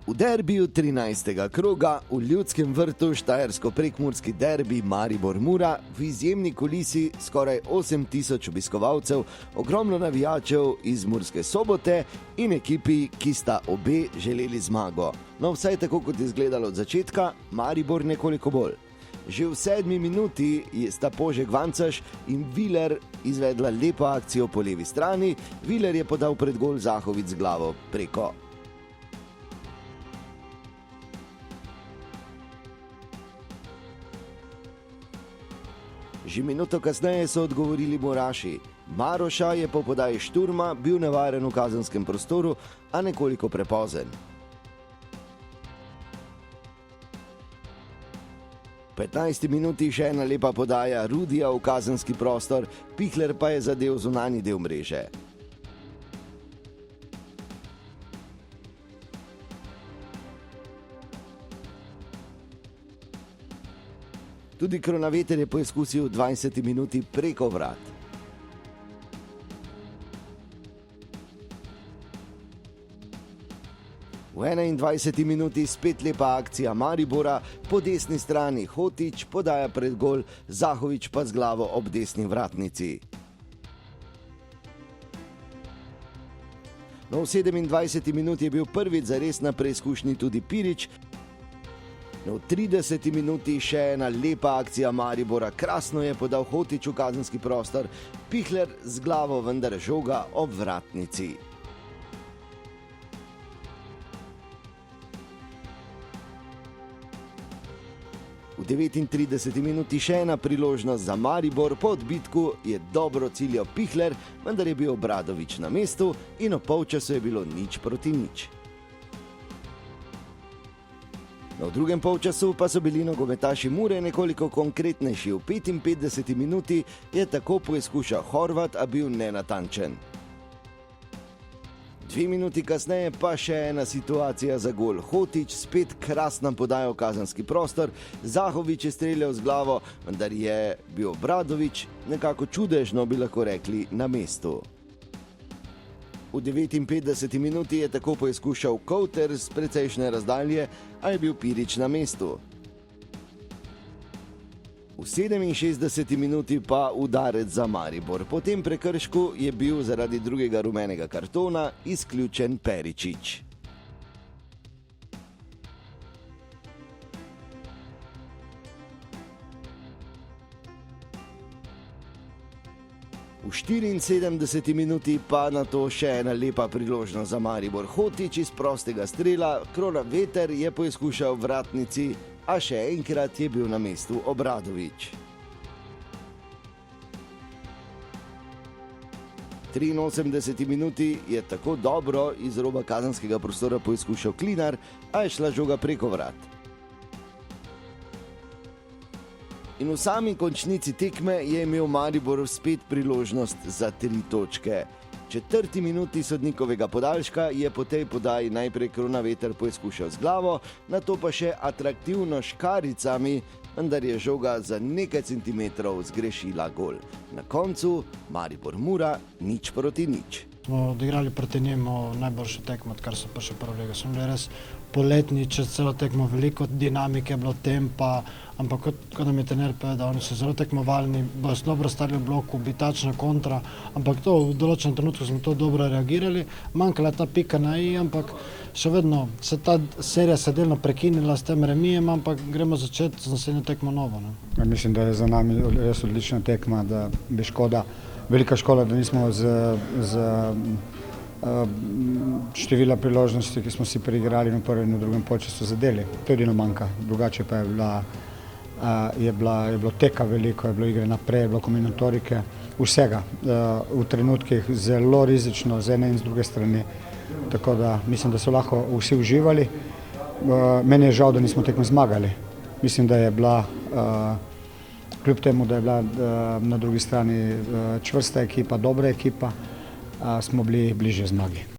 V derbiju 13. kroga v Ljudskem vrtu štajersko-prekmurski derbi Maribor-Mura v izjemni kulisi skoraj 8000 obiskovalcev, ogromno navijačev iz Murske Sobote in ekipi, ki sta obe želeli zmago. No, vsaj tako kot je izgledalo od začetka, Maribor nekoliko bolj. Že v 7. minuti sta Požek Vancaš in Viler izvedla lepo akcijo po levi strani. Viler je podal pred gol, Zahović z glavo preko. Že minuto kasneje so odgovorili Muraši. Maroša je po podaji Šturma bil nevaren v kazenskem prostoru, a nekoliko prepozen. V 15. minuti še ena lepa podaja Rudija v kazenski prostor, Pihler pa je zadel zunanji del mreže. Tudi Kronaveter je poizkusil v 20. minuti preko vrat. V 21. minuti spet lepa akcija Maribora, po desni strani Hotić podaja pred gol, Zahović pa z glavo ob desni vratnici. No, v 27. minuti je bil prvič zares na preizkušnji tudi Pirić. No, v 30. minuti še ena lepa akcija Maribora, krasno je podal Hotić v kazenski prostor, Pihler z glavo, vendar žoga ob vratnici. V 39. minuti še ena priložnost za Maribor, po odbitku je dobro ciljal Pihler, vendar je bil Obradović na mestu in ob polčasu je bilo 0:0. No, v drugem polčasu pa so bili nogometaši Mure nekoliko konkretnejši. V 55. minuti je tako poizkušal Horvat, a bil nenatančen. 2 minuti kasneje pa še ena situacija za gol. Hotić spet krasno podaja v kazenski prostor, Zahović je streljal z glavo, vendar je bil Obradović nekako čudežno, bi lahko rekli, na mestu. V 59. minuti je tako poizkušal Kouter z precejšnje razdalje, a je bil Pirić na mestu. V 67. minuti pa udarec za Maribor. Po tem prekršku je bil zaradi drugega rumenega kartona izključen Peričić. V 74. minuti pa nato še ena lepa priložnost za Maribor. Hotić iz prostega strela, Kronaveter je poizkušal vratnici, a še enkrat je bil na mestu Obradović. V 83. minuti je tako dobro iz roba kazenskega prostora poizkušal Klinar, a je šla žoga preko vrat. In v sami končnici tekme je imel Maribor spet priložnost za 3 točke. V 4. minuti sodnikovega podaljška je po tej podaji najprej Kronaveter poizkušal z glavo, nato pa še atraktivno škaricami, vendar je žoga za nekaj centimetrov zgrešila gol. Na koncu Maribor-Mura 0:0. Smo odigrali proti njemu najboljšo tekmo, odkar so prišli v prvo ligo. Smo bili res poletni, čez celo tekmo veliko dinamike, bilo tempa, ampak kot nam je trener povedal, oni so zelo tekmovalni, bojo dobro stali v bloku, bitačna kontra, ampak to v določenem trenutku smo to dobro reagirali. Manjkala je ta pika na i, ampak še vedno se ta serija se delno prekinila s tem remijem, ampak gremo začeti z naslednjo tekmo novo. Ja, mislim, da je za nami res odlična tekma, da bi škoda, velika škoda, da nismo z števila priložnosti, ki smo si preigrali v prvem in v drugem polčasu, zadeli. To edino manjka, drugače pa je bilo teka veliko, je bilo igre naprej, je bilo kombinatorike, vsega. V trenutkih zelo rizično z ene in z druge strani, tako da mislim, da so lahko vsi uživali. Meni je žal, da nismo tekmo zmagali. Mislim, da je bila, kljub temu, da je bila na drugi strani čvrsta ekipa, dobra ekipa, smo bili bližje zmagi.